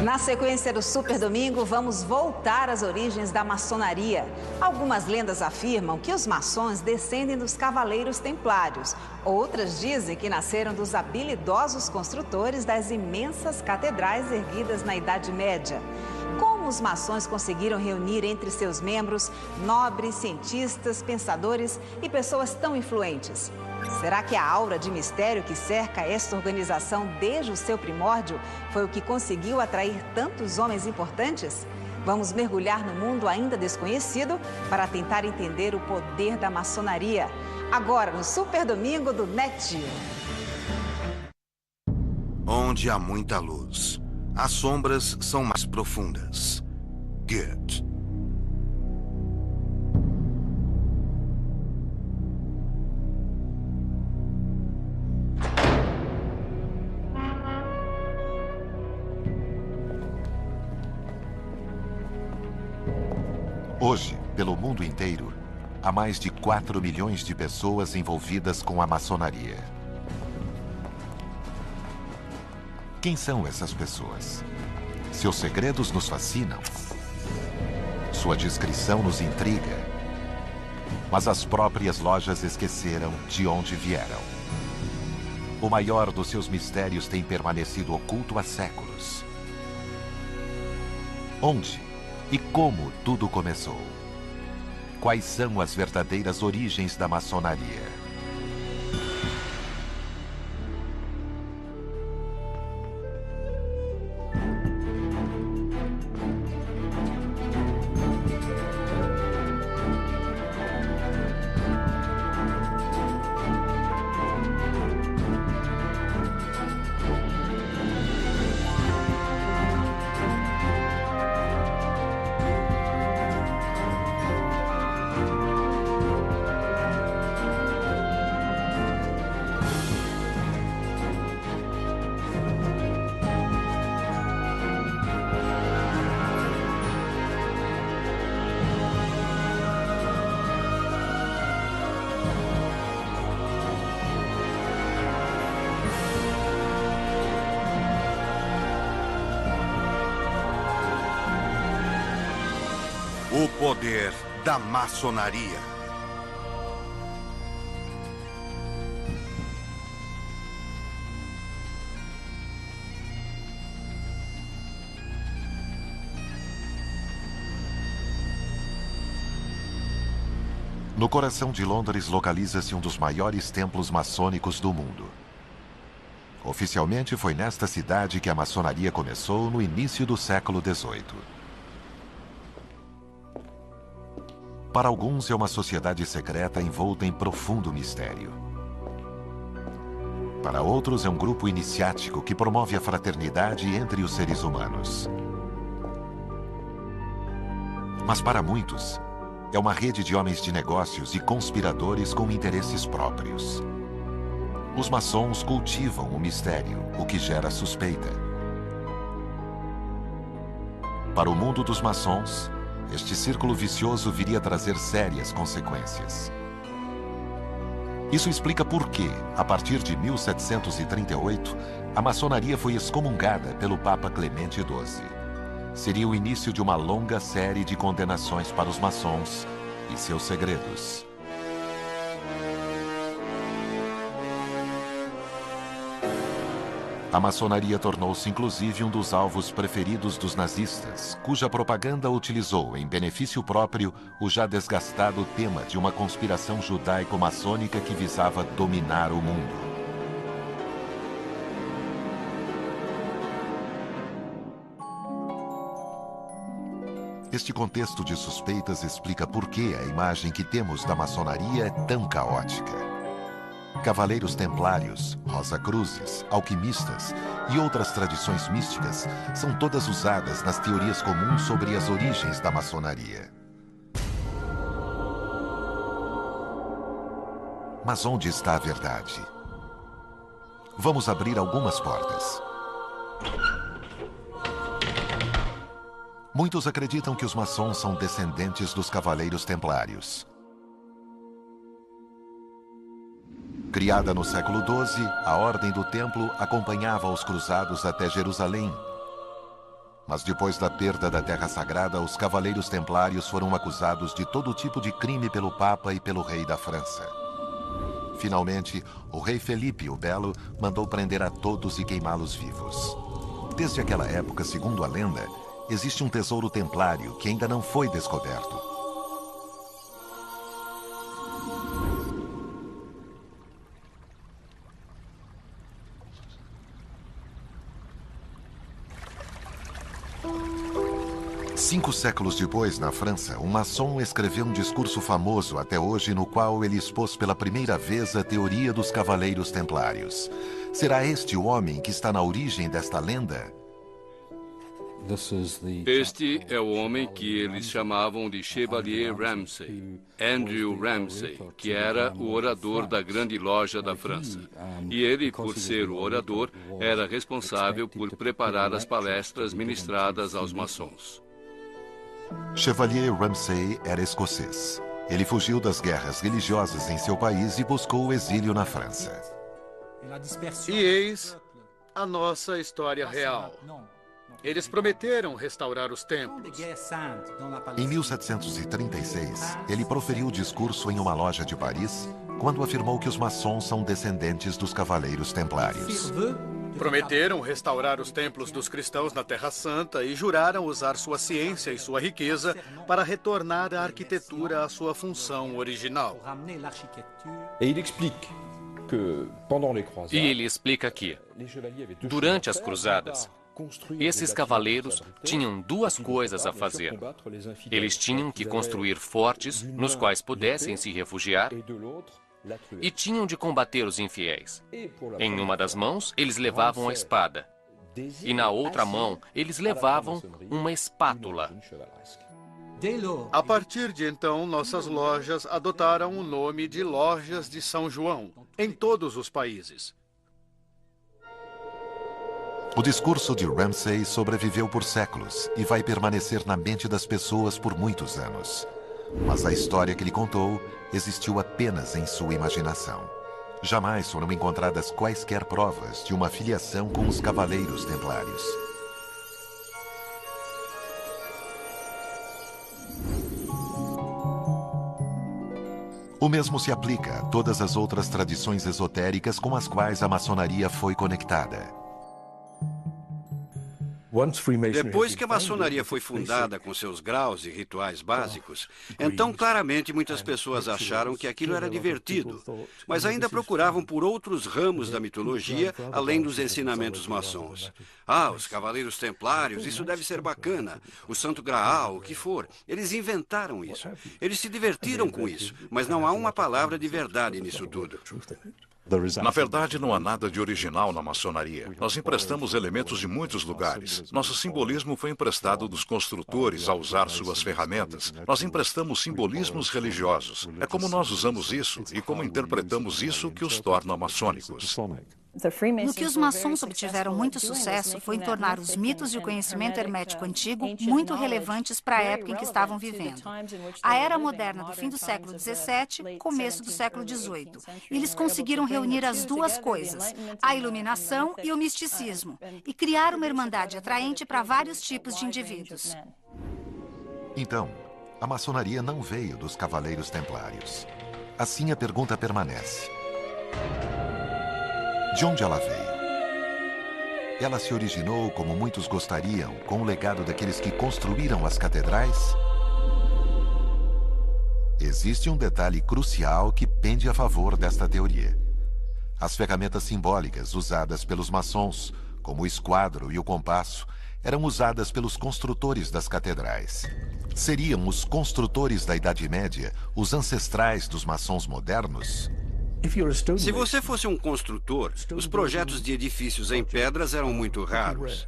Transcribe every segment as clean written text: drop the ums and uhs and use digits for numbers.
Na sequência do Super Domingo, vamos voltar às origens da maçonaria. Algumas lendas afirmam que os maçons descendem dos cavaleiros templários. Outras dizem que nasceram dos habilidosos construtores das imensas catedrais erguidas na Idade Média. Como os maçons conseguiram reunir entre seus membros nobres, cientistas, pensadores e pessoas tão influentes? Será que a aura de mistério que cerca esta organização desde o seu primórdio foi o que conseguiu atrair tantos homens importantes? Vamos mergulhar no mundo ainda desconhecido para tentar entender o poder da maçonaria. Agora no Super Domingo do NetGeo. Onde há muita luz, as sombras são mais profundas. Goethe. Hoje, pelo mundo inteiro, há mais de 4 milhões de pessoas envolvidas com a maçonaria. Quem são essas pessoas? Seus segredos nos fascinam. Sua discrição nos intriga. Mas as próprias lojas esqueceram de onde vieram. O maior dos seus mistérios tem permanecido oculto há séculos. Onde e como tudo começou? Quais são as verdadeiras origens da maçonaria? O poder da maçonaria. No coração de Londres localiza-se um dos maiores templos maçônicos do mundo. Oficialmente foi nesta cidade que a maçonaria começou no início do século XVIII. Para alguns é uma sociedade secreta envolta em profundo mistério. Para outros é um grupo iniciático que promove a fraternidade entre os seres humanos. Mas para muitos, é uma rede de homens de negócios e conspiradores com interesses próprios. Os maçons cultivam o mistério, o que gera suspeita. Para o mundo dos maçons, este círculo vicioso viria a trazer sérias consequências. Isso explica por que, a partir de 1738, a maçonaria foi excomungada pelo Papa Clemente XII. Seria o início de uma longa série de condenações para os maçons e seus segredos. A maçonaria tornou-se inclusive um dos alvos preferidos dos nazistas, cuja propaganda utilizou em benefício próprio o já desgastado tema de uma conspiração judaico-maçônica que visava dominar o mundo. Este contexto de suspeitas explica por que a imagem que temos da maçonaria é tão caótica. Cavaleiros templários, Rosa-Cruzes, alquimistas e outras tradições místicas são todas usadas nas teorias comuns sobre as origens da maçonaria. Mas onde está a verdade? Vamos abrir algumas portas. Muitos acreditam que os maçons são descendentes dos cavaleiros templários. Criada no século XII, a Ordem do Templo acompanhava os cruzados até Jerusalém. Mas depois da perda da Terra Sagrada, os Cavaleiros Templários foram acusados de todo tipo de crime pelo Papa e pelo rei da França. Finalmente, o rei Felipe o Belo mandou prender a todos e queimá-los vivos. Desde aquela época, segundo a lenda, existe um tesouro templário que ainda não foi descoberto. Cinco séculos depois, na França, um maçom escreveu um discurso famoso até hoje no qual ele expôs pela primeira vez a teoria dos Cavaleiros Templários. Será este o homem que está na origem desta lenda? Este é o homem que eles chamavam de Chevalier Ramsay, Andrew Ramsay, que era o orador da Grande Loja da França. E ele, por ser o orador, era responsável por preparar as palestras ministradas aos maçons. Chevalier Ramsay era escocês. Ele fugiu das guerras religiosas em seu país e buscou o exílio na França. E eis a nossa história real. Eles prometeram restaurar os templos. Em 1736, ele proferiu o discurso em uma loja de Paris, quando afirmou que os maçons são descendentes dos Cavaleiros Templários. Prometeram restaurar os templos dos cristãos na Terra Santa e juraram usar sua ciência e sua riqueza para retornar a arquitetura à sua função original. E ele explica que, durante as cruzadas, esses cavaleiros tinham duas coisas a fazer. Eles tinham que construir fortes nos quais pudessem se refugiar e tinham de combater os infiéis. Em uma das mãos, eles levavam a espada. E na outra mão, eles levavam uma espátula. A partir de então, nossas lojas adotaram o nome de Lojas de São João, em todos os países. O discurso de Ramsay sobreviveu por séculos e vai permanecer na mente das pessoas por muitos anos. Mas a história que ele contou existiu apenas em sua imaginação. Jamais foram encontradas quaisquer provas de uma filiação com os Cavaleiros Templários. O mesmo se aplica a todas as outras tradições esotéricas com as quais a maçonaria foi conectada. Depois que a maçonaria foi fundada com seus graus e rituais básicos, então claramente muitas pessoas acharam que aquilo era divertido, mas ainda procuravam por outros ramos da mitologia além dos ensinamentos maçons. Ah, os Cavaleiros Templários, isso deve ser bacana. O Santo Graal, o que for. Eles inventaram isso. Eles se divertiram com isso, mas não há uma palavra de verdade nisso tudo. Na verdade, não há nada de original na maçonaria. Nós emprestamos elementos de muitos lugares. Nosso simbolismo foi emprestado dos construtores ao usar suas ferramentas. Nós emprestamos simbolismos religiosos. É como nós usamos isso e como interpretamos isso que os torna maçônicos. No que os maçons obtiveram muito sucesso foi em tornar os mitos e o conhecimento hermético antigo muito relevantes para a época em que estavam vivendo. A era moderna do fim do século XVII, começo do século XVIII. Eles conseguiram reunir as duas coisas, a iluminação e o misticismo, e criar uma irmandade atraente para vários tipos de indivíduos. Então, a maçonaria não veio dos Cavaleiros Templários. Assim a pergunta permanece. De onde ela veio? Ela se originou, como muitos gostariam, com o legado daqueles que construíram as catedrais? Existe um detalhe crucial que pende a favor desta teoria. As ferramentas simbólicas usadas pelos maçons, como o esquadro e o compasso, eram usadas pelos construtores das catedrais. Seriam os construtores da Idade Média os ancestrais dos maçons modernos? Se você fosse um construtor, os projetos de edifícios em pedras eram muito raros.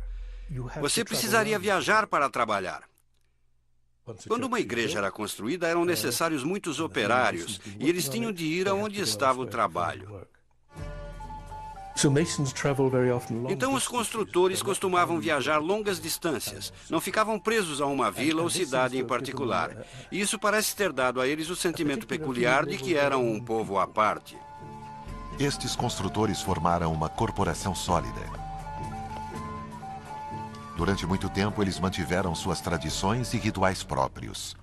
Você precisaria viajar para trabalhar. Quando uma igreja era construída, eram necessários muitos operários e eles tinham de ir aonde estava o trabalho. Então os construtores costumavam viajar longas distâncias, não ficavam presos a uma vila ou cidade em particular. E isso parece ter dado a eles o sentimento peculiar de que eram um povo à parte. Estes construtores formaram uma corporação sólida. Durante muito tempo, eles mantiveram suas tradições e rituais próprios.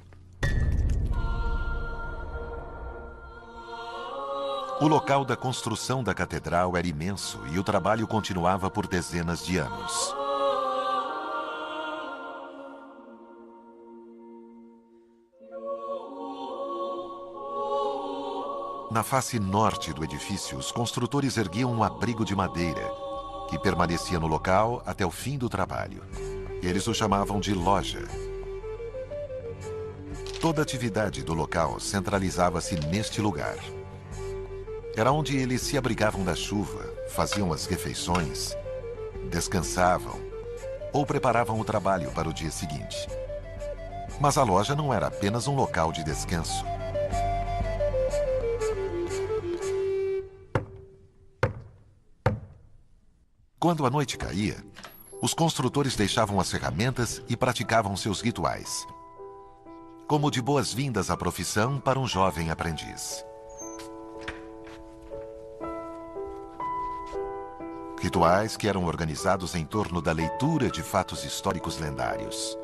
O local da construção da catedral era imenso e o trabalho continuava por dezenas de anos. Na face norte do edifício, os construtores erguiam um abrigo de madeira, que permanecia no local até o fim do trabalho. Eles o chamavam de loja. Toda a atividade do local centralizava-se neste lugar. Era onde eles se abrigavam da chuva, faziam as refeições, descansavam ou preparavam o trabalho para o dia seguinte. Mas a loja não era apenas um local de descanso. Quando a noite caía, os construtores deixavam as ferramentas e praticavam seus rituais, como de boas-vindas à profissão para um jovem aprendiz. Rituais que eram organizados em torno da leitura de fatos históricos lendários.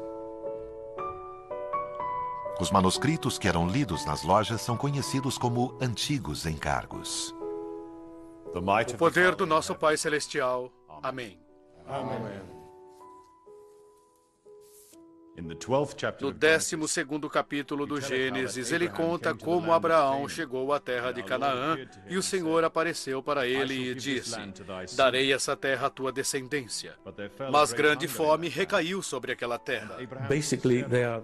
Os manuscritos que eram lidos nas lojas são conhecidos como antigos encargos. O poder do nosso Pai Celestial. Amém. Amém. No 12º capítulo do Gênesis, ele conta como Abraão chegou à terra de Canaã e o Senhor apareceu para ele e disse: darei essa terra à tua descendência. Mas grande fome recaiu sobre aquela terra.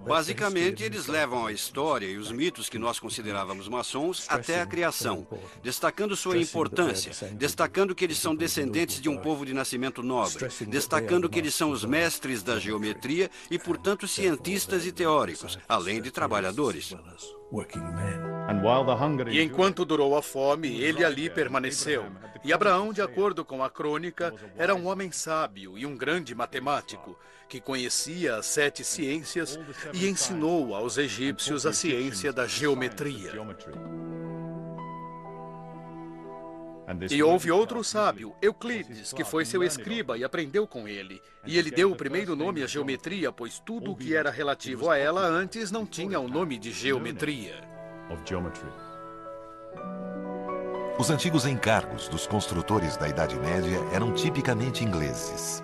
Basicamente, eles levam a história e os mitos que nós considerávamos maçons até a criação, destacando sua importância, destacando que eles são descendentes de um povo de nascimento nobre, destacando que eles são os mestres da geometria e, portanto, cientistas e teóricos, além de trabalhadores. E enquanto durou a fome, ele ali permaneceu. E Abraão, de acordo com a crônica, era um homem sábio e um grande matemático, que conhecia as 7 ciências e ensinou aos egípcios a ciência da geometria. E houve outro sábio, Euclides, que foi seu escriba e aprendeu com ele. E ele deu o primeiro nome à geometria, pois tudo o que era relativo a ela antes não tinha o nome de geometria. Os antigos encargos dos construtores da Idade Média eram tipicamente ingleses.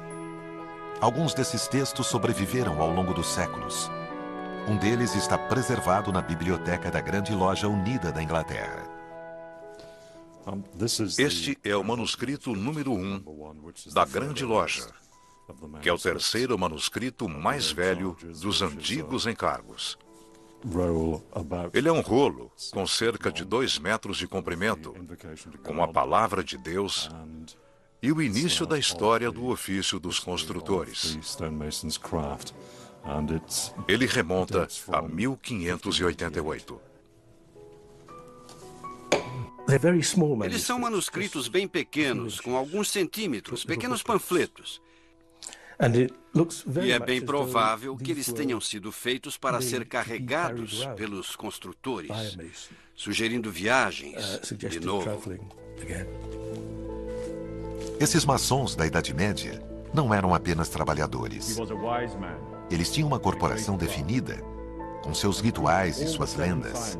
Alguns desses textos sobreviveram ao longo dos séculos. Um deles está preservado na biblioteca da Grande Loja Unida da Inglaterra. Este é o manuscrito número 1 da Grande Loja, que é o terceiro manuscrito mais velho dos antigos encargos. Ele é um rolo com cerca de 2 metros de comprimento, com a palavra de Deus e o início da história do ofício dos construtores. Ele remonta a 1588. Eles são manuscritos bem pequenos, com alguns centímetros, pequenos panfletos. E é bem provável que eles tenham sido feitos para ser carregados pelos construtores, sugerindo viagens de novo. Esses maçons da Idade Média não eram apenas trabalhadores. Eles tinham uma corporação definida, com seus rituais e suas lendas,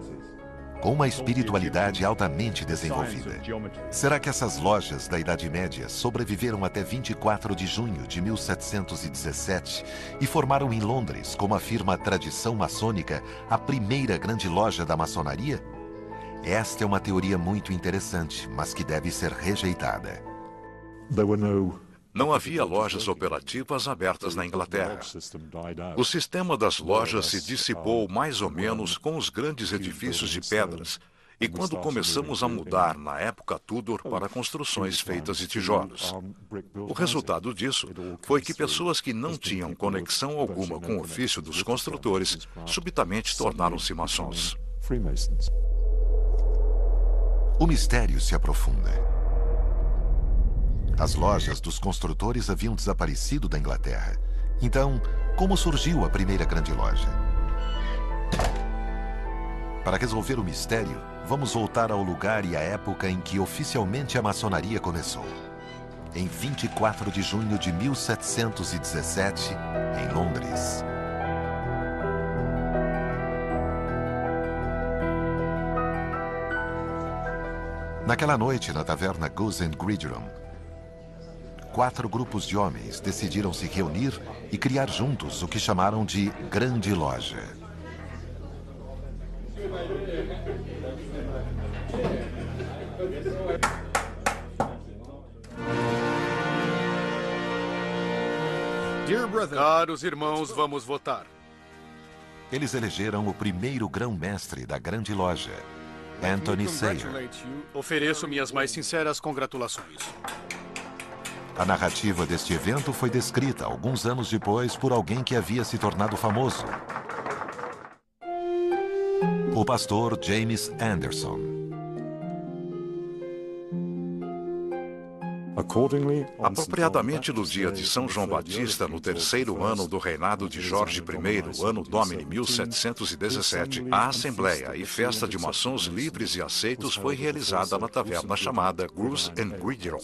com uma espiritualidade altamente desenvolvida. Será que essas lojas da Idade Média sobreviveram até 24 de junho de 1717 e formaram em Londres, como afirma a tradição maçônica, a primeira grande loja da maçonaria? Esta é uma teoria muito interessante, mas que deve ser rejeitada. Não havia lojas operativas abertas na Inglaterra. O sistema das lojas se dissipou mais ou menos com os grandes edifícios de pedras e quando começamos a mudar na época Tudor para construções feitas de tijolos. O resultado disso foi que pessoas que não tinham conexão alguma com o ofício dos construtores subitamente tornaram-se maçons. O mistério se aprofunda. As lojas dos construtores haviam desaparecido da Inglaterra. Então, como surgiu a primeira grande loja? Para resolver o mistério, vamos voltar ao lugar e à época em que oficialmente a maçonaria começou. em 24 de junho de 1717, em Londres. Naquela noite, na taverna Goose and Gridiron, 4 grupos de homens decidiram se reunir e criar juntos o que chamaram de Grande Loja. Caros irmãos, vamos votar. Eles elegeram o primeiro grão-mestre da Grande Loja, Anthony Sayer. Ofereço minhas mais sinceras congratulações. A narrativa deste evento foi descrita alguns anos depois por alguém que havia se tornado famoso: o pastor James Anderson. Apropriadamente no dia de São João Batista, no 3º ano do reinado de Jorge I, ano Domini 1717, a assembleia e festa de maçons livres e aceitos foi realizada na taverna chamada Goose and Gridiron.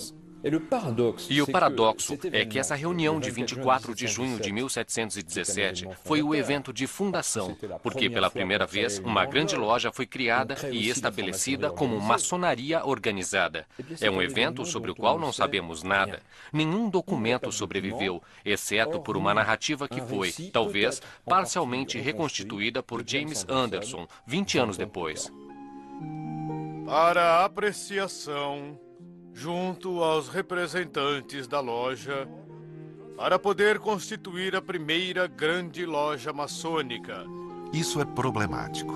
E o paradoxo é que essa reunião de 24 de junho de 1717 foi o evento de fundação, porque pela primeira vez uma grande loja foi criada e estabelecida como maçonaria organizada. É um evento sobre o qual não sabemos nada. Nenhum documento sobreviveu, exceto por uma narrativa que foi, talvez, parcialmente reconstituída por James Anderson, 20 anos depois. Para apreciação, junto aos representantes da loja, para poder constituir a primeira grande loja maçônica. Isso é problemático.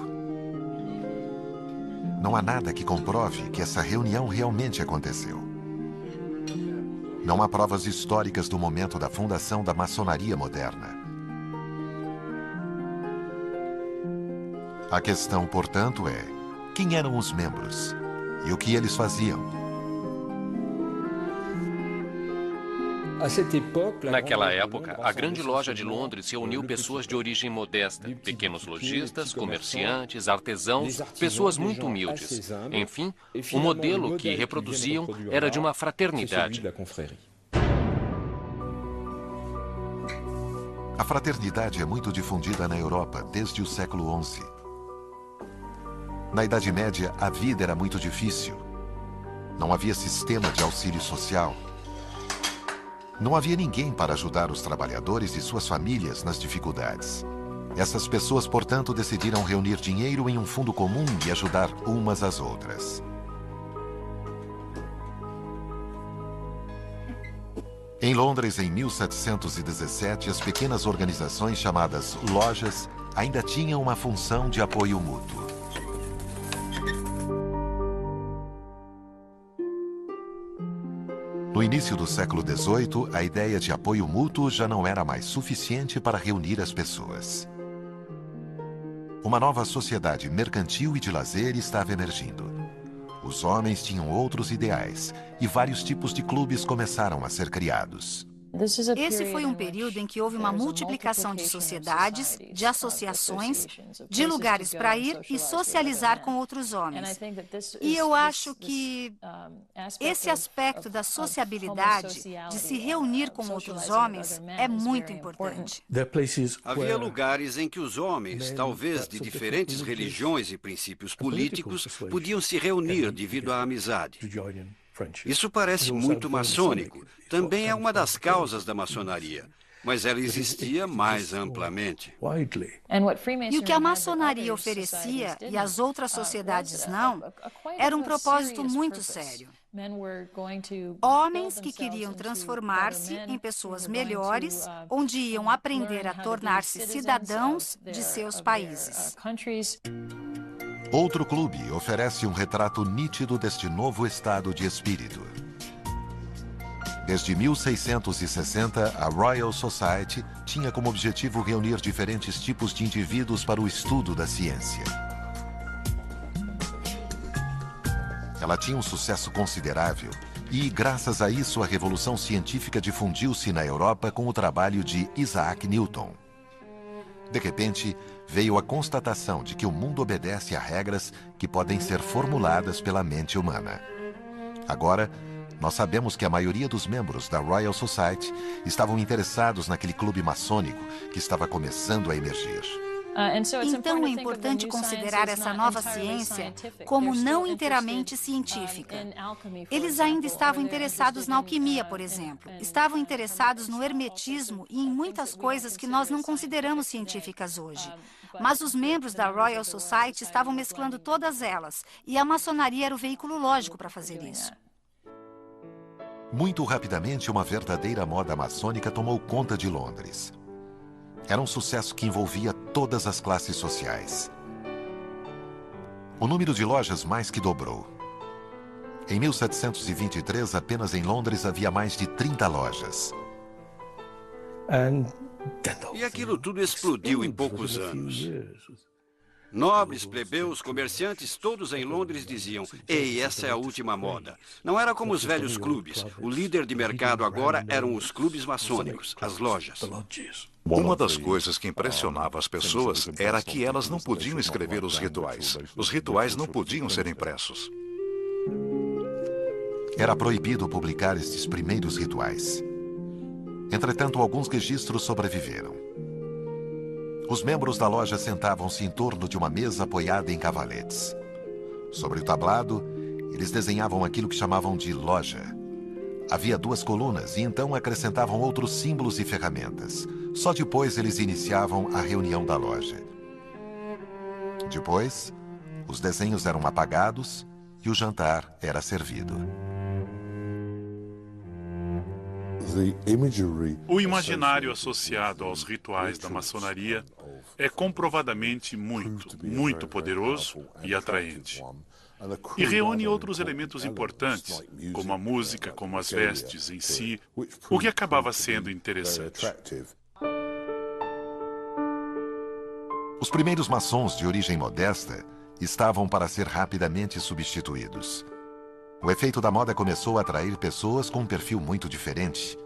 Não há nada que comprove que essa reunião realmente aconteceu. Não há provas históricas do momento da fundação da maçonaria moderna. A questão, portanto, é: quem eram os membros e o que eles faziam? Naquela época, a Grande Loja de Londres reuniu pessoas de origem modesta, pequenos lojistas, comerciantes, artesãos, pessoas muito humildes. Enfim, o modelo que reproduziam era de uma fraternidade. A fraternidade é muito difundida na Europa desde o século XI. Na Idade Média, a vida era muito difícil. Não havia sistema de auxílio social. Não havia ninguém para ajudar os trabalhadores e suas famílias nas dificuldades. Essas pessoas, portanto, decidiram reunir dinheiro em um fundo comum e ajudar umas às outras. Em Londres, em 1717, as pequenas organizações chamadas lojas ainda tinham uma função de apoio mútuo. No início do século XVIII, a ideia de apoio mútuo já não era mais suficiente para reunir as pessoas. Uma nova sociedade mercantil e de lazer estava emergindo. Os homens tinham outros ideais e vários tipos de clubes começaram a ser criados. Esse foi um período em que houve uma multiplicação de sociedades, de associações, de lugares para ir e socializar com outros homens. E eu acho que esse aspecto da sociabilidade, de se reunir com outros homens, é muito importante. Havia lugares em que os homens, talvez de diferentes religiões e princípios políticos, podiam se reunir devido à amizade. Isso parece muito maçônico. Também é uma das causas da maçonaria, mas ela existia mais amplamente. E o que a maçonaria oferecia e as outras sociedades não, era um propósito muito sério. Homens que queriam transformar-se em pessoas melhores, onde iam aprender a tornar-se cidadãos de seus países. Outro clube oferece um retrato nítido deste novo estado de espírito. Desde 1660, a Royal Society tinha como objetivo reunir diferentes tipos de indivíduos para o estudo da ciência. Ela tinha um sucesso considerável e, graças a isso, a revolução científica difundiu-se na Europa com o trabalho de Isaac Newton. De repente, veio a constatação de que o mundo obedece a regras que podem ser formuladas pela mente humana. Agora, nós sabemos que a maioria dos membros da Royal Society estavam interessados naquele clube maçônico que estava começando a emergir. Então é importante considerar essa nova ciência como não inteiramente científica. Eles ainda estavam interessados na alquimia, por exemplo. Estavam interessados no hermetismo e em muitas coisas que nós não consideramos científicas hoje. Mas os membros da Royal Society estavam mesclando todas elas, e a maçonaria era o veículo lógico para fazer isso. Muito rapidamente, uma verdadeira moda maçônica tomou conta de Londres. Era um sucesso que envolvia todas as classes sociais. O número de lojas mais que dobrou. Em 1723, apenas em Londres havia mais de 30 lojas. E aquilo tudo explodiu em poucos anos. Nobres, plebeus, comerciantes, todos em Londres diziam: ei, essa é a última moda. Não era como os velhos clubes. O líder de mercado agora eram os clubes maçônicos, as lojas. Uma das coisas que impressionava as pessoas era que elas não podiam escrever os rituais. Os rituais não podiam ser impressos. Era proibido publicar estes primeiros rituais. Entretanto, alguns registros sobreviveram. Os membros da loja sentavam-se em torno de uma mesa apoiada em cavaletes. Sobre o tablado, eles desenhavam aquilo que chamavam de loja. Havia 2 colunas e então acrescentavam outros símbolos e ferramentas. Só depois eles iniciavam a reunião da loja. Depois, os desenhos eram apagados e o jantar era servido. O imaginário associado aos rituais da maçonaria é comprovadamente muito poderoso e atraente. E reúne outros elementos importantes, como a música, como as vestes em si, o que acabava sendo interessante. Os primeiros maçons de origem modesta estavam para ser rapidamente substituídos. O efeito da moda começou a atrair pessoas com um perfil muito diferente.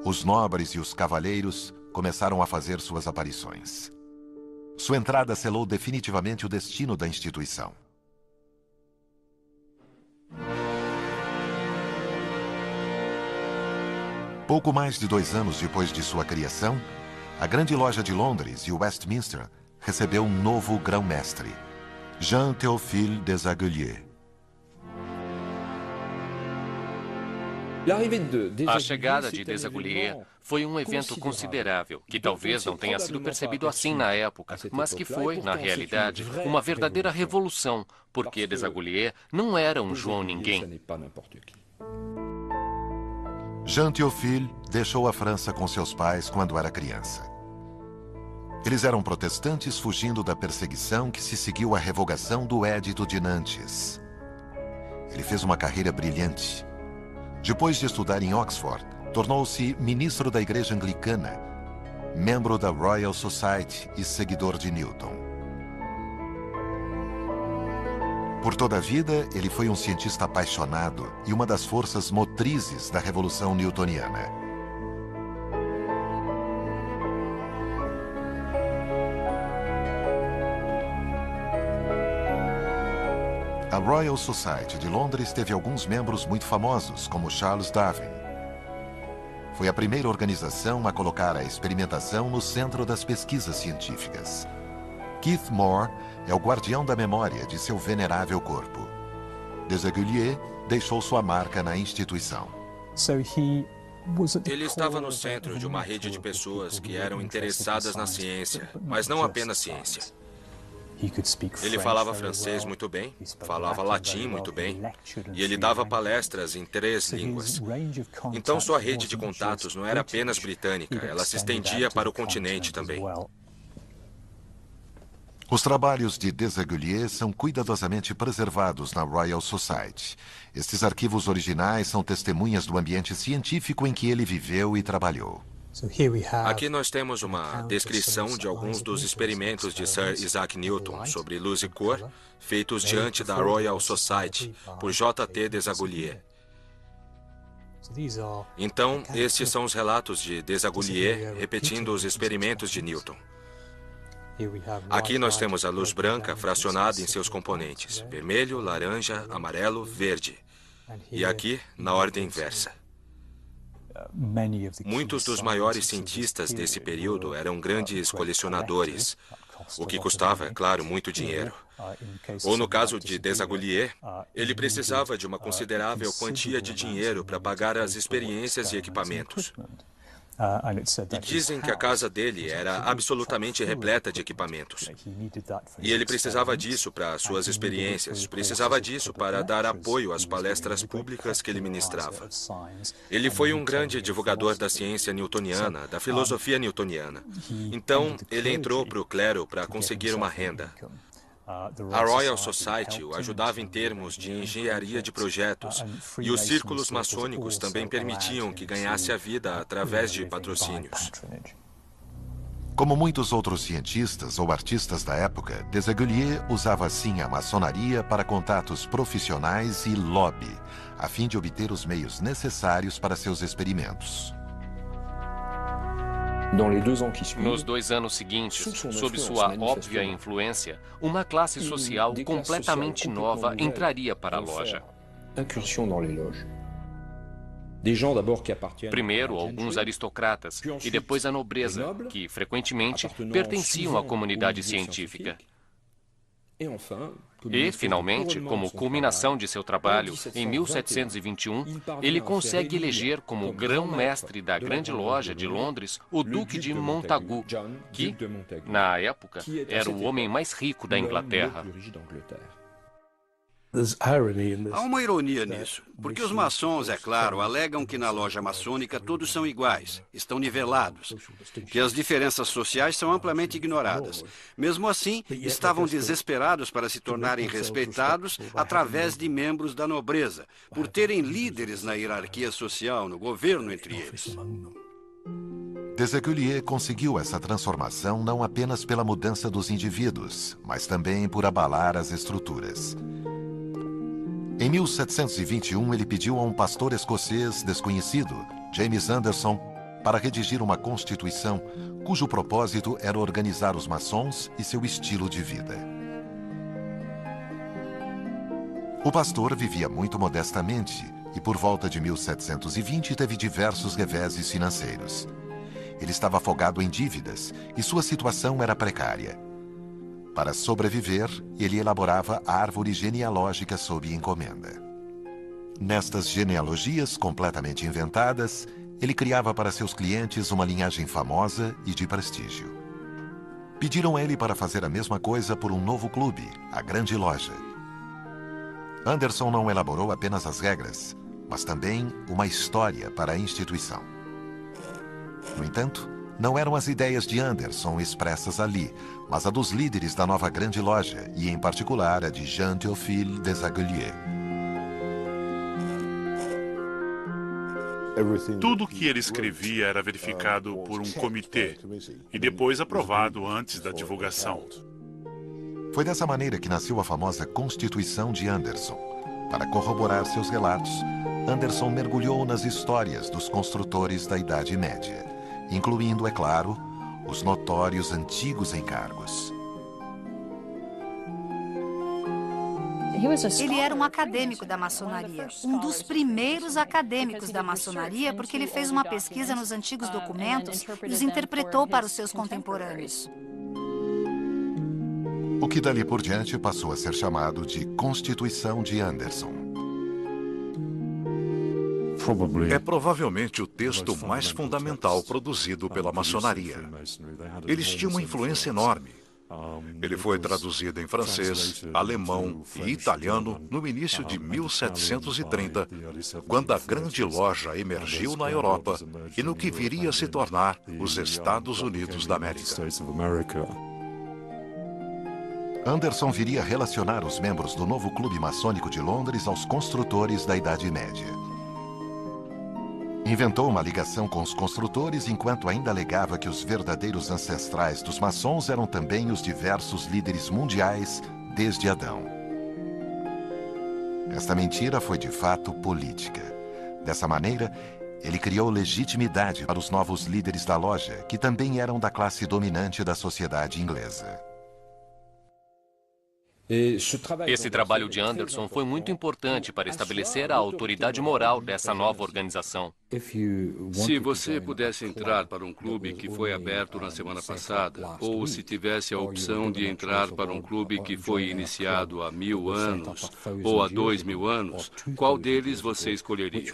Os nobres e os cavalheiros começaram a fazer suas aparições. Sua entrada selou definitivamente o destino da instituição. Pouco mais de 2 anos depois de sua criação, a Grande Loja de Londres e Westminster recebeu um novo grão-mestre, Jean-Théophile Desaguliers. A chegada de Desaguliers foi um evento considerável, que talvez não tenha sido percebido assim na época, mas que foi, na realidade, uma verdadeira revolução, porque Desaguliers não era um João Ninguém. Jean-Théophile deixou a França com seus pais quando era criança. Eles eram protestantes fugindo da perseguição que se seguiu à revogação do Édito de Nantes. Ele fez uma carreira brilhante. Depois de estudar em Oxford, tornou-se ministro da Igreja Anglicana, membro da Royal Society e seguidor de Newton. Por toda a vida, ele foi um cientista apaixonado e uma das forças motrizes da Revolução Newtoniana. A Royal Society de Londres teve alguns membros muito famosos, como Charles Darwin. Foi a primeira organização a colocar a experimentação no centro das pesquisas científicas. Keith Moore é o guardião da memória de seu venerável corpo. Desaguliers deixou sua marca na instituição. Ele estava no centro de uma rede de pessoas que eram interessadas na ciência, mas não apenas ciência. Ele falava francês muito bem, falava latim muito bem, e ele dava palestras em 3 línguas. Então sua rede de contatos não era apenas britânica, ela se estendia para o continente também. Os trabalhos de Desaguliers são cuidadosamente preservados na Royal Society. Estes arquivos originais são testemunhas do ambiente científico em que ele viveu e trabalhou. Aqui nós temos uma descrição de alguns dos experimentos de Sir Isaac Newton sobre luz e cor, feitos diante da Royal Society, por J.T. Desaguliers. Então, estes são os relatos de Desaguliers repetindo os experimentos de Newton. Aqui nós temos a luz branca fracionada em seus componentes: vermelho, laranja, amarelo, verde. E aqui, na ordem inversa. Muitos dos maiores cientistas desse período eram grandes colecionadores, o que custava, é claro, muito dinheiro. Ou no caso de Desaguliers, ele precisava de uma considerável quantia de dinheiro para pagar as experiências e equipamentos. E dizem que a casa dele era absolutamente repleta de equipamentos. E ele precisava disso para suas experiências, precisava disso para dar apoio às palestras públicas que ele ministrava. Ele foi um grande divulgador da ciência newtoniana, da filosofia newtoniana. Então, ele entrou para o clero para conseguir uma renda. A Royal Society o ajudava em termos de engenharia de projetos, e os círculos maçônicos também permitiam que ganhasse a vida através de patrocínios. Como muitos outros cientistas ou artistas da época, Desaguliers usava sim a maçonaria para contatos profissionais e lobby, a fim de obter os meios necessários para seus experimentos. Nos 2 anos seguintes, sob sua óbvia influência, uma classe social completamente nova entraria para a loja. Primeiro, alguns aristocratas e depois a nobreza, que frequentemente pertenciam à comunidade científica. E, finalmente, como culminação de seu trabalho, em 1721, ele consegue eleger como grão-mestre da Grande Loja de Londres o Duque de Montagu, que, na época, era o homem mais rico da Inglaterra. Há uma ironia nisso, porque os maçons, é claro, alegam que na loja maçônica todos são iguais, estão nivelados, que as diferenças sociais são amplamente ignoradas. Mesmo assim, estavam desesperados para se tornarem respeitados através de membros da nobreza, por terem líderes na hierarquia social, no governo entre eles. Desaguliers conseguiu essa transformação não apenas pela mudança dos indivíduos, mas também por abalar as estruturas. Em 1721, ele pediu a um pastor escocês desconhecido, James Anderson, para redigir uma constituição cujo propósito era organizar os maçons e seu estilo de vida. O pastor vivia muito modestamente e, por volta de 1720, teve diversos reveses financeiros. Ele estava afogado em dívidas e sua situação era precária. Para sobreviver, ele elaborava a árvore genealógica sob encomenda. Nestas genealogias completamente inventadas, ele criava para seus clientes uma linhagem famosa e de prestígio. Pediram a ele para fazer a mesma coisa por um novo clube, a Grande Loja. Anderson não elaborou apenas as regras, mas também uma história para a instituição. No entanto, não eram as ideias de Anderson expressas ali, mas a dos líderes da nova Grande Loja, e em particular a de Jean-Théophile Desaguliers. Tudo o que ele escrevia era verificado por um comitê e depois aprovado antes da divulgação. Foi dessa maneira que nasceu a famosa Constituição de Anderson. Para corroborar seus relatos, Anderson mergulhou nas histórias dos construtores da Idade Média, incluindo, é claro, os notórios antigos encargos. Ele era um acadêmico da maçonaria, um dos primeiros acadêmicos da maçonaria, porque ele fez uma pesquisa nos antigos documentos e os interpretou para os seus contemporâneos. O que dali por diante passou a ser chamado de Constituição de Anderson. É provavelmente o texto mais fundamental produzido pela maçonaria. Eles tinham uma influência enorme. Ele foi traduzido em francês, alemão e italiano no início de 1730, quando a Grande Loja emergiu na Europa e no que viria a se tornar os Estados Unidos da América. Anderson viria a relacionar os membros do novo clube maçônico de Londres aos construtores da Idade Média. Inventou uma ligação com os construtores enquanto ainda alegava que os verdadeiros ancestrais dos maçons eram também os diversos líderes mundiais desde Adão. Esta mentira foi de fato política. Dessa maneira, ele criou legitimidade para os novos líderes da loja, que também eram da classe dominante da sociedade inglesa. Esse trabalho de Anderson foi muito importante para estabelecer a autoridade moral dessa nova organização. Se você pudesse entrar para um clube que foi aberto na semana passada, ou se tivesse a opção de entrar para um clube que foi iniciado há 1000 anos ou há 2000 anos, qual deles você escolheria?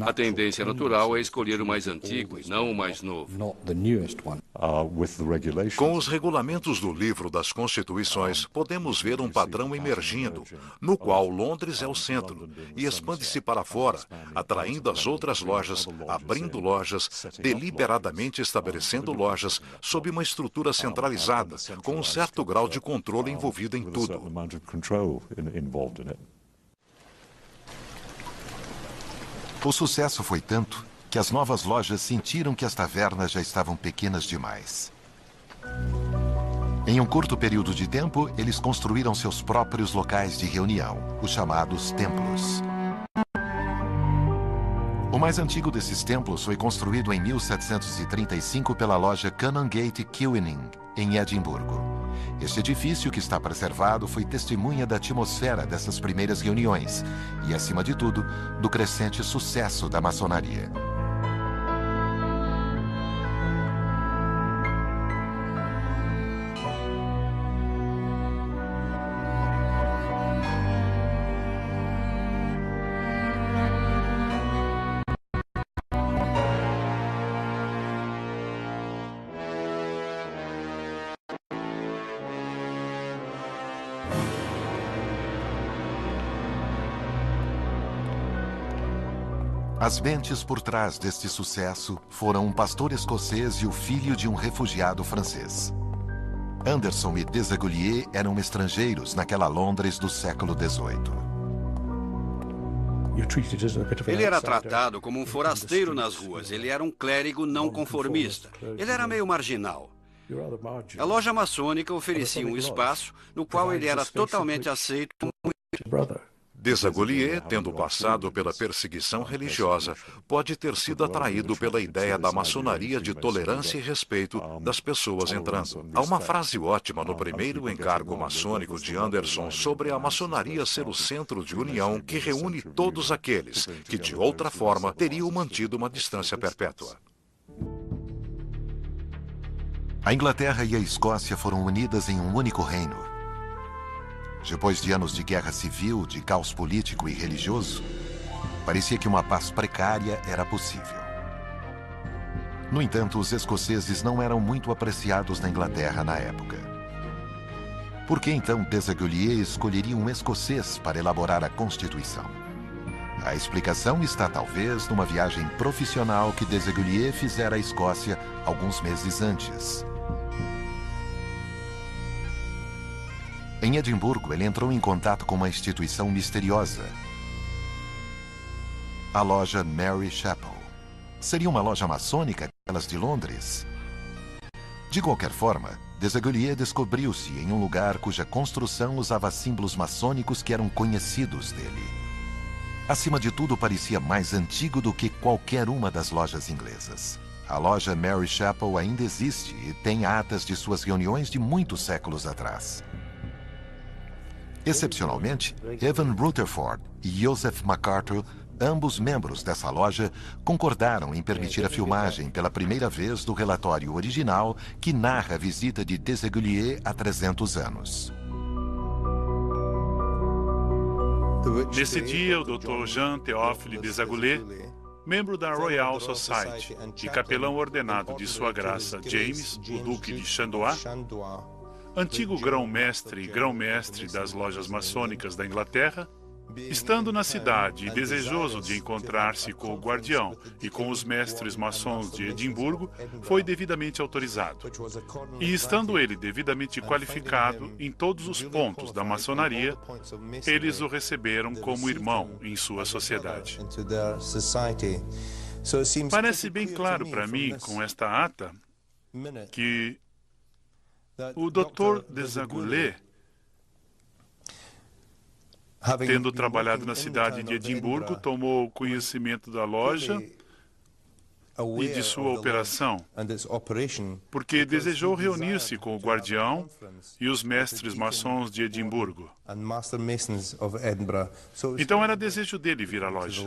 A tendência natural é escolher o mais antigo e não o mais novo. Com os regulamentos do Livro das Constituições, podemos ver um padrão emergindo, no qual Londres é o centro, e expande-se para fora, atraindo as outras lojas, abrindo lojas, deliberadamente estabelecendo lojas, sob uma estrutura centralizada, com um certo grau de controle envolvido em tudo. O sucesso foi tanto que as novas lojas sentiram que as tavernas já estavam pequenas demais. Em um curto período de tempo, eles construíram seus próprios locais de reunião, os chamados templos. O mais antigo desses templos foi construído em 1735 pela loja Canongate Queuening, em Edimburgo. Este edifício, que está preservado, foi testemunha da atmosfera dessas primeiras reuniões e, acima de tudo, do crescente sucesso da maçonaria. As mentes por trás deste sucesso foram um pastor escocês e o filho de um refugiado francês. Anderson e Desaguliers eram estrangeiros naquela Londres do século XVIII. Ele era tratado como um forasteiro nas ruas. Ele era um clérigo não conformista. Ele era meio marginal. A loja maçônica oferecia um espaço no qual ele era totalmente aceito como Desaguliers, tendo passado pela perseguição religiosa, pode ter sido atraído pela ideia da maçonaria de tolerância e respeito das pessoas entrando. Há uma frase ótima no primeiro encargo maçônico de Anderson sobre a maçonaria ser o centro de união que reúne todos aqueles que, de outra forma, teriam mantido uma distância perpétua. A Inglaterra e a Escócia foram unidas em um único reino. Depois de anos de guerra civil, de caos político e religioso, parecia que uma paz precária era possível. No entanto, os escoceses não eram muito apreciados na Inglaterra na época. Por que então Desaguliers escolheria um escocês para elaborar a Constituição? A explicação está talvez numa viagem profissional que Desaguliers fizera à Escócia alguns meses antes. Em Edimburgo, ele entrou em contato com uma instituição misteriosa. A loja Mary Chapel. Seria uma loja maçônica, aquelas de Londres? De qualquer forma, Desaguliers descobriu-se em um lugar cuja construção usava símbolos maçônicos que eram conhecidos dele. Acima de tudo, parecia mais antigo do que qualquer uma das lojas inglesas. A loja Mary Chapel ainda existe e tem atas de suas reuniões de muitos séculos atrás. Excepcionalmente, Evan Rutherford e Joseph MacArthur, ambos membros dessa loja, concordaram em permitir a filmagem pela primeira vez do relatório original que narra a visita de Desaguliers há 300 anos. Nesse dia, o Dr. Jean Théophile Desaguliers, membro da Royal Society e capelão ordenado de Sua Graça James, o Duque de Chandois, antigo grão-mestre e grão-mestre das lojas maçônicas da Inglaterra, estando na cidade e desejoso de encontrar-se com o guardião e com os mestres maçons de Edimburgo, foi devidamente autorizado. E estando ele devidamente qualificado em todos os pontos da maçonaria, eles o receberam como irmão em sua sociedade. Parece bem claro para mim, com esta ata, que o Dr. Desaguliers, tendo trabalhado na cidade de Edimburgo, tomou conhecimento da loja e de sua operação, porque desejou reunir-se com o guardião e os mestres maçons de Edimburgo. Então era desejo dele vir à loja.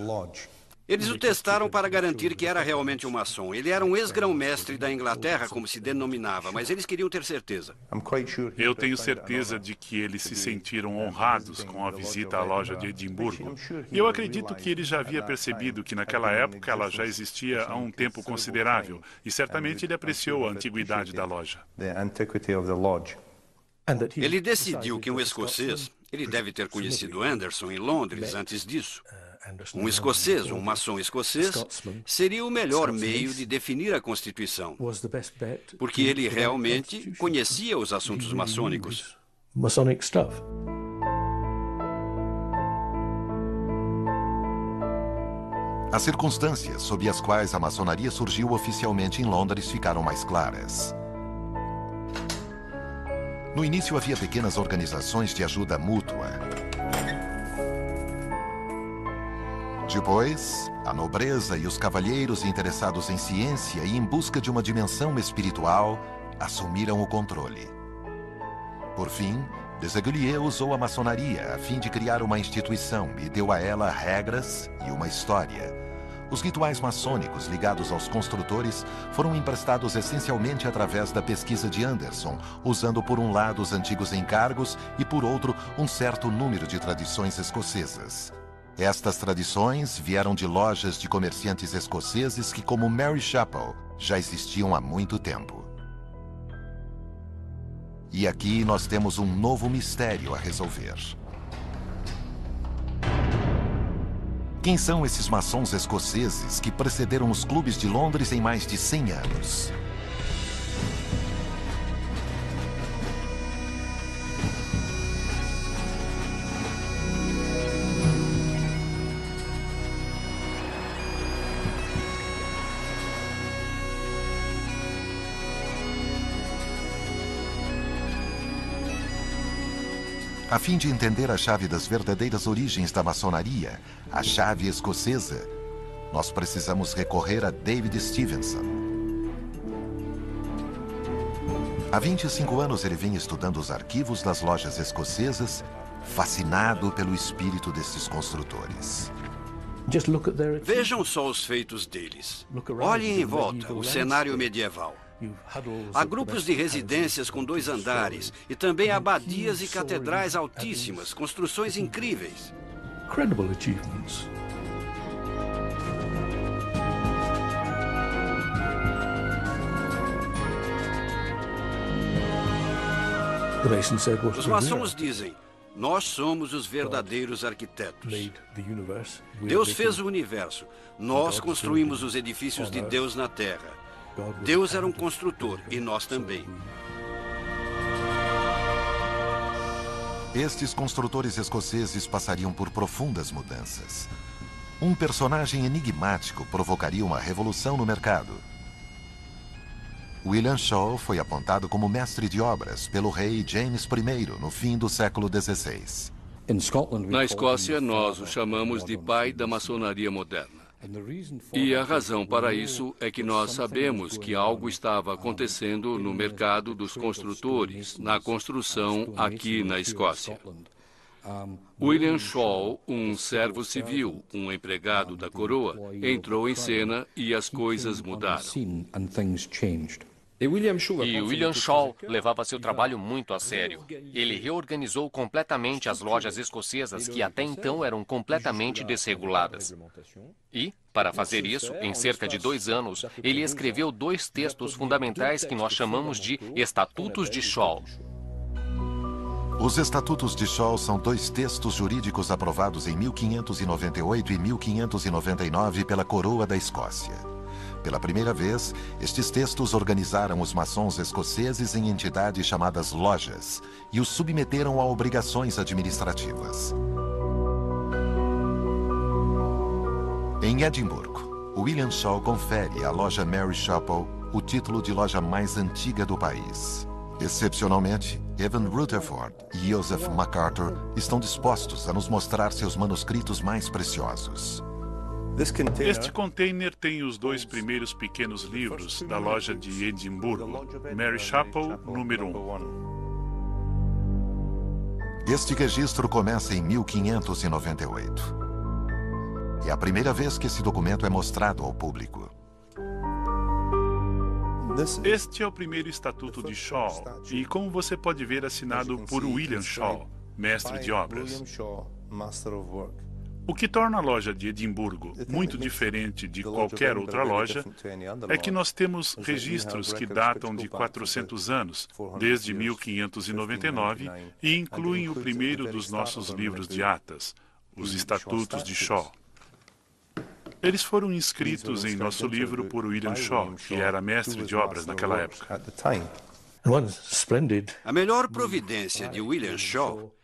Eles o testaram para garantir que era realmente um maçom. Ele era um ex-grão-mestre da Inglaterra, como se denominava, mas eles queriam ter certeza. Eu tenho certeza de que eles se sentiram honrados com a visita à loja de Edimburgo. E eu acredito que ele já havia percebido que naquela época ela já existia há um tempo considerável, e certamente ele apreciou a antiguidade da loja. Ele decidiu que um escocês, ele deve ter conhecido Anderson em Londres antes disso. Um escocês, um maçom escocês, seria o melhor meio de definir a Constituição, porque ele realmente conhecia os assuntos maçônicos. As circunstâncias sob as quais a maçonaria surgiu oficialmente em Londres ficaram mais claras. No início havia pequenas organizações de ajuda mútua. Depois, a nobreza e os cavalheiros interessados em ciência e em busca de uma dimensão espiritual assumiram o controle. Por fim, Desaguliers usou a maçonaria a fim de criar uma instituição e deu a ela regras e uma história. Os rituais maçônicos ligados aos construtores foram emprestados essencialmente através da pesquisa de Anderson, usando por um lado os antigos encargos e por outro um certo número de tradições escocesas. Estas tradições vieram de lojas de comerciantes escoceses que, como Mary Chapel, já existiam há muito tempo. E aqui nós temos um novo mistério a resolver. Quem são esses maçons escoceses que precederam os clubes de Londres em mais de 100 anos? A fim de entender a chave das verdadeiras origens da maçonaria, a chave escocesa, nós precisamos recorrer a David Stevenson. Há 25 anos ele vem estudando os arquivos das lojas escocesas, fascinado pelo espírito desses construtores. Vejam só os feitos deles. Olhem em volta, o cenário medieval. Há grupos de residências com 2 andares e também abadias e catedrais altíssimas, construções incríveis. Os maçons dizem: nós somos os verdadeiros arquitetos. Deus fez o universo. Nós construímos os edifícios de Deus na Terra. Deus era um construtor e nós também. Estes construtores escoceses passariam por profundas mudanças. Um personagem enigmático provocaria uma revolução no mercado. William Shaw foi apontado como mestre de obras pelo rei James I no fim do século XVI. Na Escócia, nós o chamamos de pai da maçonaria moderna. E a razão para isso é que nós sabemos que algo estava acontecendo no mercado dos construtores, na construção aqui na Escócia. William Shaw, um servo civil, um empregado da coroa, entrou em cena e as coisas mudaram. E William Shaw levava seu trabalho muito a sério. Ele reorganizou completamente as lojas escocesas que até então eram completamente desreguladas. E, para fazer isso, em cerca de 2 anos, ele escreveu 2 textos fundamentais que nós chamamos de Estatutos de Shaw. Os Estatutos de Shaw são 2 textos jurídicos aprovados em 1598 e 1599 pela Coroa da Escócia. Pela primeira vez, estes textos organizaram os maçons escoceses em entidades chamadas lojas e os submeteram a obrigações administrativas. Em Edimburgo, William Shaw confere à loja Mary Chapel o título de loja mais antiga do país. Excepcionalmente, Evan Rutherford e Joseph MacArthur estão dispostos a nos mostrar seus manuscritos mais preciosos. Este container tem os 2 primeiros pequenos livros da loja de Edimburgo, Mary Chapel, número 1. Este registro começa em 1598. É a primeira vez que esse documento é mostrado ao público. Este é o primeiro estatuto de Shaw e, como você pode ver, assinado por William Shaw, mestre de obras. O que torna a loja de Edimburgo muito diferente de qualquer outra loja é que nós temos registros que datam de 400 anos, desde 1599, e incluem o primeiro dos nossos livros de atas, os Estatutos de Shaw. Eles foram inscritos em nosso livro por William Shaw, que era mestre de obras naquela época. A melhor providência de William Shaw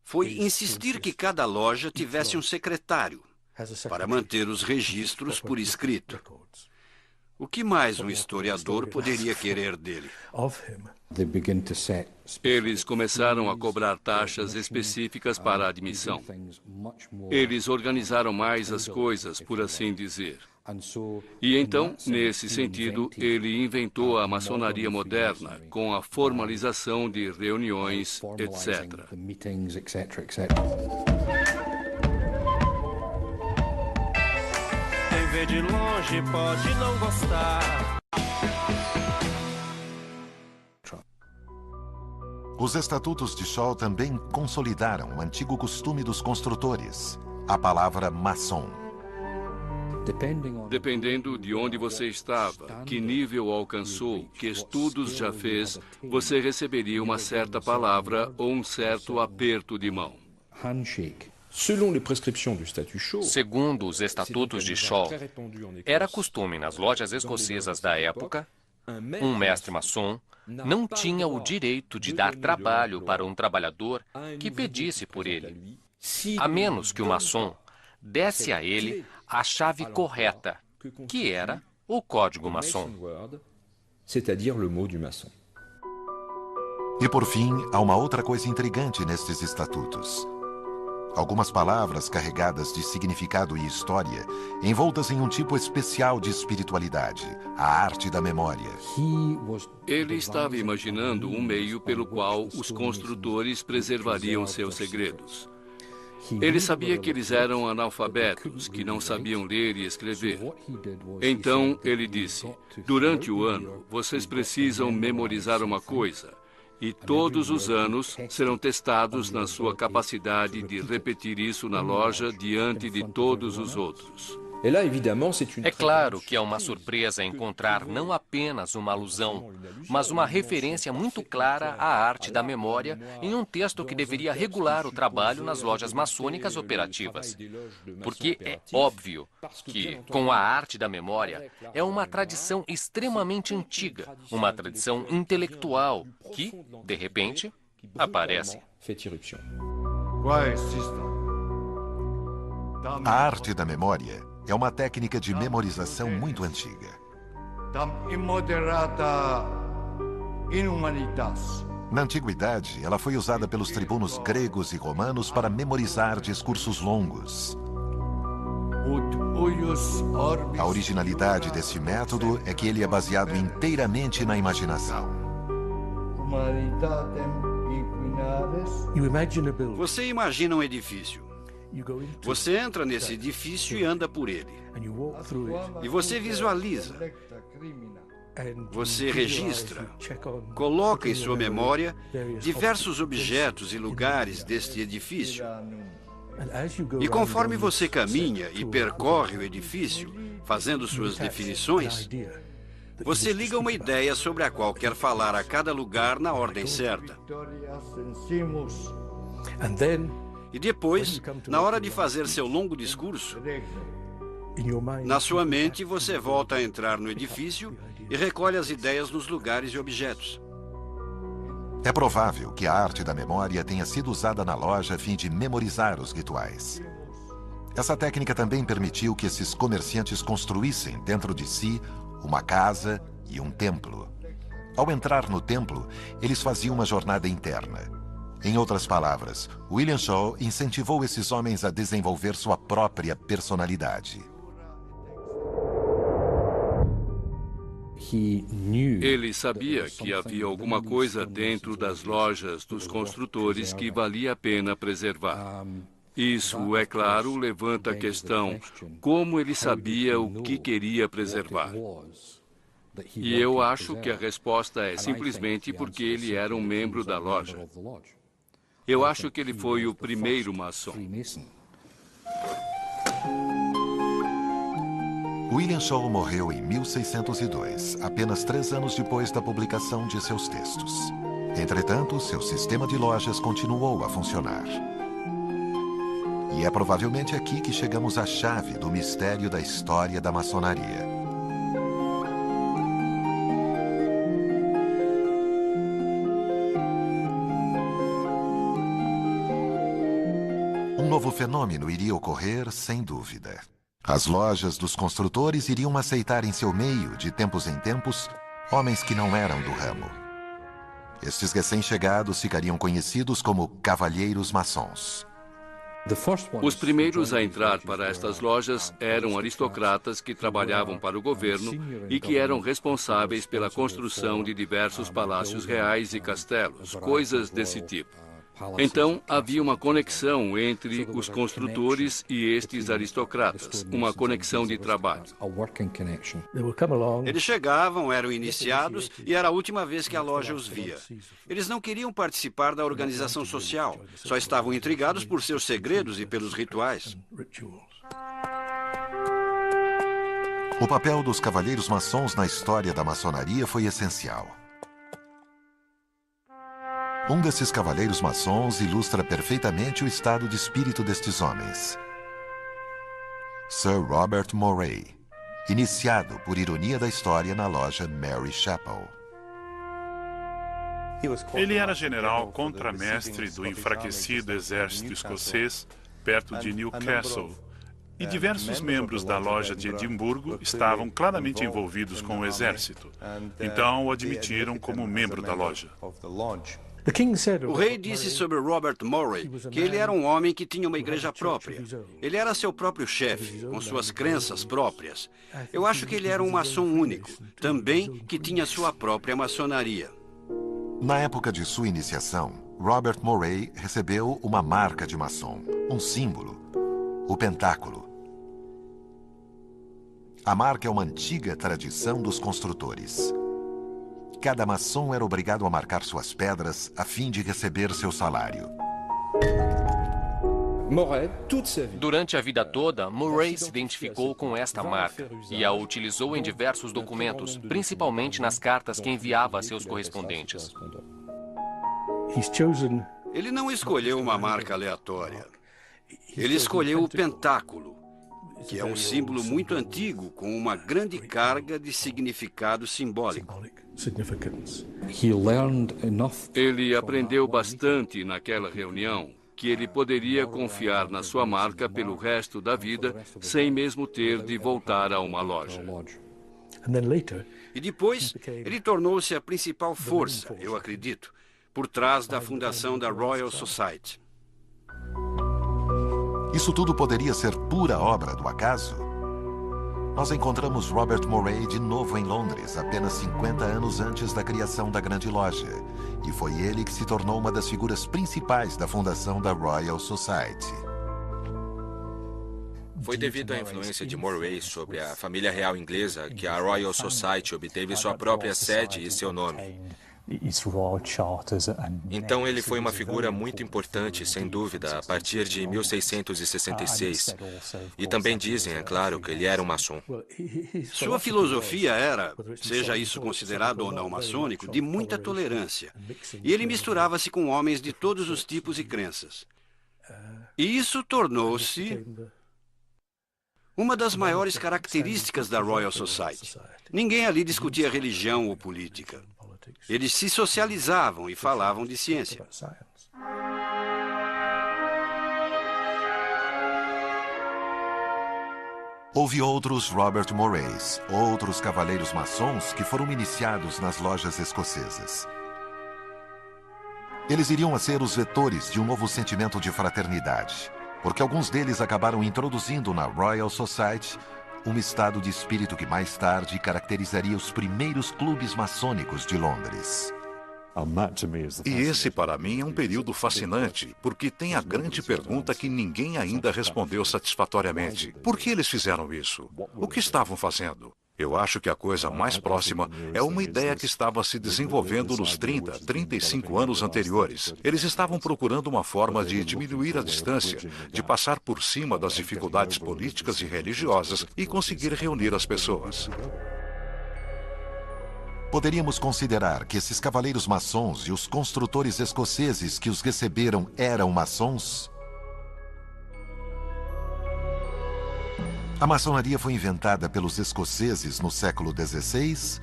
foi insistir que cada loja tivesse um secretário para manter os registros por escrito. O que mais um historiador poderia querer dele? Eles começaram a cobrar taxas específicas para a admissão. Eles organizaram mais as coisas, por assim dizer. E então, nesse sentido, ele inventou a maçonaria moderna, com a formalização de reuniões, etc. Quem vê de longe pode não gostar. Os Estatutos de Shaw também consolidaram o antigo costume dos construtores, a palavra maçom. Dependendo de onde você estava, que nível alcançou, que estudos já fez, você receberia uma certa palavra ou um certo aperto de mão. Segundo os Estatutos de Shaw, era costume nas lojas escocesas da época, um mestre maçom não tinha o direito de dar trabalho para um trabalhador que pedisse por ele, a menos que o maçom desse a ele a chave correta, que era o código maçom. E por fim, há uma outra coisa intrigante nestes estatutos. Algumas palavras carregadas de significado e história, envoltas em um tipo especial de espiritualidade, a arte da memória. Ele estava imaginando um meio pelo qual os construtores preservariam seus segredos. Ele sabia que eles eram analfabetos, que não sabiam ler e escrever. Então, ele disse, durante o ano, vocês precisam memorizar uma coisa. E todos os anos serão testados na sua capacidade de repetir isso na loja diante de todos os outros. É claro que é uma surpresa encontrar não apenas uma alusão, mas uma referência muito clara à arte da memória em um texto que deveria regular o trabalho nas lojas maçônicas operativas. Porque é óbvio que, com a arte da memória, é uma tradição extremamente antiga, uma tradição intelectual que, de repente, aparece. A arte da memória é uma técnica de memorização muito antiga. Na antiguidade, ela foi usada pelos tribunos gregos e romanos para memorizar discursos longos. A originalidade desse método é que ele é baseado inteiramente na imaginação. Você imagina um edifício. Você entra nesse edifício e anda por ele. E você visualiza. Você registra. Coloca em sua memória diversos objetos e lugares deste edifício. E conforme você caminha e percorre o edifício, fazendo suas definições, você liga uma ideia sobre a qual quer falar a cada lugar na ordem certa. E depois, na hora de fazer seu longo discurso, na sua mente você volta a entrar no edifício e recolhe as ideias nos lugares e objetos. É provável que a arte da memória tenha sido usada na loja a fim de memorizar os rituais. Essa técnica também permitiu que esses comerciantes construíssem dentro de si uma casa e um templo. Ao entrar no templo, eles faziam uma jornada interna. Em outras palavras, William Shaw incentivou esses homens a desenvolver sua própria personalidade. Ele sabia que havia alguma coisa dentro das lojas dos construtores que valia a pena preservar. Isso, é claro, levanta a questão: como ele sabia o que queria preservar? E eu acho que a resposta é simplesmente porque ele era um membro da loja. Eu acho que ele foi o primeiro maçom. William Shaw morreu em 1602, apenas 3 anos depois da publicação de seus textos. Entretanto, seu sistema de lojas continuou a funcionar. E é provavelmente aqui que chegamos à chave do mistério da história da maçonaria. Um novo fenômeno iria ocorrer, sem dúvida. As lojas dos construtores iriam aceitar em seu meio, de tempos em tempos, homens que não eram do ramo. Estes recém-chegados ficariam conhecidos como cavalheiros maçons. Os primeiros a entrar para estas lojas eram aristocratas que trabalhavam para o governo e que eram responsáveis pela construção de diversos palácios reais e castelos, coisas desse tipo. Então, havia uma conexão entre os construtores e estes aristocratas, uma conexão de trabalho. Eles chegavam, eram iniciados e era a última vez que a loja os via. Eles não queriam participar da organização social, só estavam intrigados por seus segredos e pelos rituais. O papel dos cavalheiros maçons na história da maçonaria foi essencial. Um desses cavalheiros maçons ilustra perfeitamente o estado de espírito destes homens. Sir Robert Moray, iniciado, por ironia da história, na loja Mary Chapel. Ele era general contramestre do enfraquecido exército escocês perto de Newcastle, e diversos membros da loja de Edimburgo estavam claramente envolvidos com o exército. Então o admitiram como membro da loja. O rei disse sobre Robert Moray que ele era um homem que tinha uma igreja própria. Ele era seu próprio chefe, com suas crenças próprias. Eu acho que ele era um maçom único, também que tinha sua própria maçonaria. Na época de sua iniciação, Robert Moray recebeu uma marca de maçom, um símbolo, o pentáculo. A marca é uma antiga tradição dos construtores. Cada maçom era obrigado a marcar suas pedras a fim de receber seu salário. Durante a vida toda, Moray se identificou com esta marca e a utilizou em diversos documentos, principalmente nas cartas que enviava a seus correspondentes. Ele não escolheu uma marca aleatória. Ele escolheu o pentáculo, que é um símbolo muito antigo com uma grande carga de significado simbólico. Ele aprendeu bastante naquela reunião que ele poderia confiar na sua marca pelo resto da vida sem mesmo ter de voltar a uma loja. E depois, ele tornou-se a principal força, eu acredito, por trás da fundação da Royal Society. Isso tudo poderia ser pura obra do acaso? Nós encontramos Robert Moray de novo em Londres, apenas 50 anos antes da criação da Grande Loja. E foi ele que se tornou uma das figuras principais da fundação da Royal Society. Foi devido à influência de Moray sobre a família real inglesa que a Royal Society obteve sua própria sede e seu nome. Então ele foi uma figura muito importante, sem dúvida, a partir de 1666. E também dizem, é claro, que ele era um maçom. Sua filosofia era, seja isso considerado ou não maçônico, de muita tolerância. E ele misturava-se com homens de todos os tipos e crenças. E isso tornou-se uma das maiores características da Royal Society. Ninguém ali discutia religião ou política. Eles se socializavam e falavam de ciência. Houve outros Robert Morays, outros cavaleiros maçons que foram iniciados nas lojas escocesas. Eles iriam a ser os vetores de um novo sentimento de fraternidade, porque alguns deles acabaram introduzindo na Royal Society um estado de espírito que mais tarde caracterizaria os primeiros clubes maçônicos de Londres. E esse, para mim, é um período fascinante, porque tem a grande pergunta que ninguém ainda respondeu satisfatoriamente. Por que eles fizeram isso? O que estavam fazendo? Eu acho que a coisa mais próxima é uma ideia que estava se desenvolvendo nos 30, 35 anos anteriores. Eles estavam procurando uma forma de diminuir a distância, de passar por cima das dificuldades políticas e religiosas e conseguir reunir as pessoas. Poderíamos considerar que esses cavaleiros maçons e os construtores escoceses que os receberam eram maçons? A maçonaria foi inventada pelos escoceses no século XVI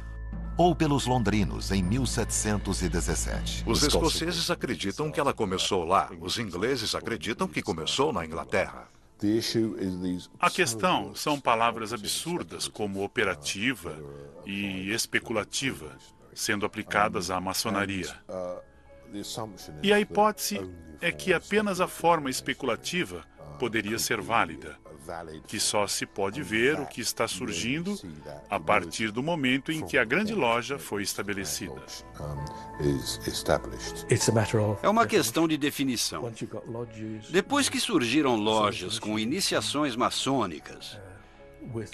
ou pelos londrinos em 1717? Os escoceses acreditam que ela começou lá. Os ingleses acreditam que começou na Inglaterra. A questão são palavras absurdas como operativa e especulativa, sendo aplicadas à maçonaria. E a hipótese é que apenas a forma especulativa poderia ser válida, que só se pode ver o que está surgindo a partir do momento em que a grande loja foi estabelecida. É uma questão de definição. Depois que surgiram lojas com iniciações maçônicas,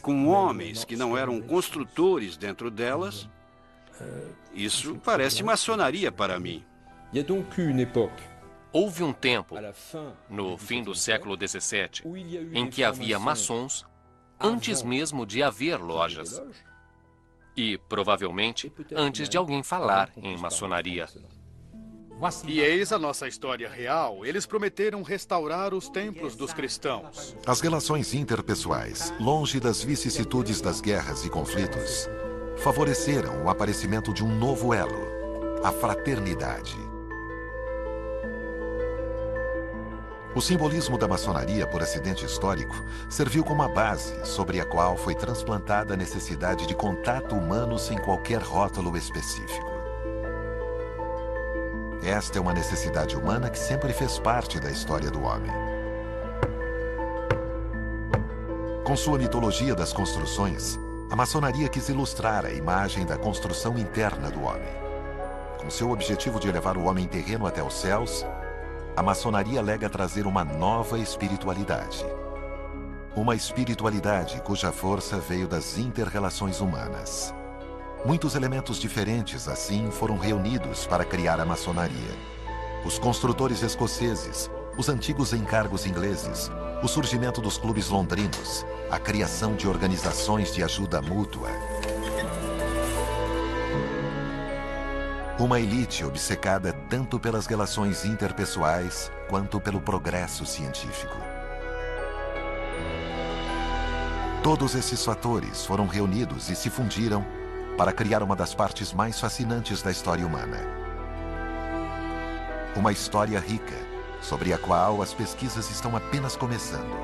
com homens que não eram construtores dentro delas, isso parece maçonaria para mim. Houve um tempo, no fim do século XVII, em que havia maçons antes mesmo de haver lojas. E, provavelmente, antes de alguém falar em maçonaria. E eis a nossa história real. Eles prometeram restaurar os templos dos cristãos. As relações interpessoais, longe das vicissitudes das guerras e conflitos, favoreceram o aparecimento de um novo elo, a fraternidade. O simbolismo da maçonaria por acidente histórico serviu como a base sobre a qual foi transplantada a necessidade de contato humano sem qualquer rótulo específico. Esta é uma necessidade humana que sempre fez parte da história do homem. Com sua mitologia das construções, a maçonaria quis ilustrar a imagem da construção interna do homem. Com seu objetivo de elevar o homem terreno até os céus, a maçonaria alega trazer uma nova espiritualidade. Uma espiritualidade cuja força veio das inter-relações humanas. Muitos elementos diferentes, assim, foram reunidos para criar a maçonaria. Os construtores escoceses, os antigos encargos ingleses, o surgimento dos clubes londrinos, a criação de organizações de ajuda mútua. Uma elite obcecada tanto pelas relações interpessoais quanto pelo progresso científico. Todos esses fatores foram reunidos e se fundiram para criar uma das partes mais fascinantes da história humana. Uma história rica, sobre a qual as pesquisas estão apenas começando.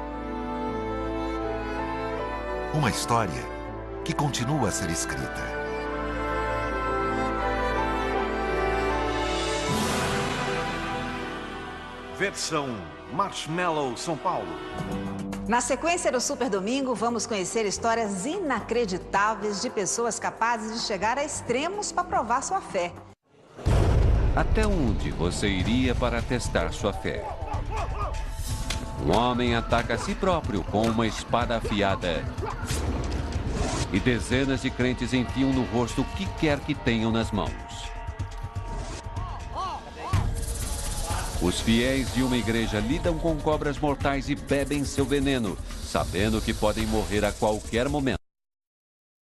Uma história que continua a ser escrita. Versão Marshmallow São Paulo. Na sequência do Super Domingo, vamos conhecer histórias inacreditáveis de pessoas capazes de chegar a extremos para provar sua fé. Até onde você iria para testar sua fé? Um homem ataca a si próprio com uma espada afiada. E dezenas de crentes enfiam no rosto o que quer que tenham nas mãos. Os fiéis de uma igreja lidam com cobras mortais e bebem seu veneno, sabendo que podem morrer a qualquer momento.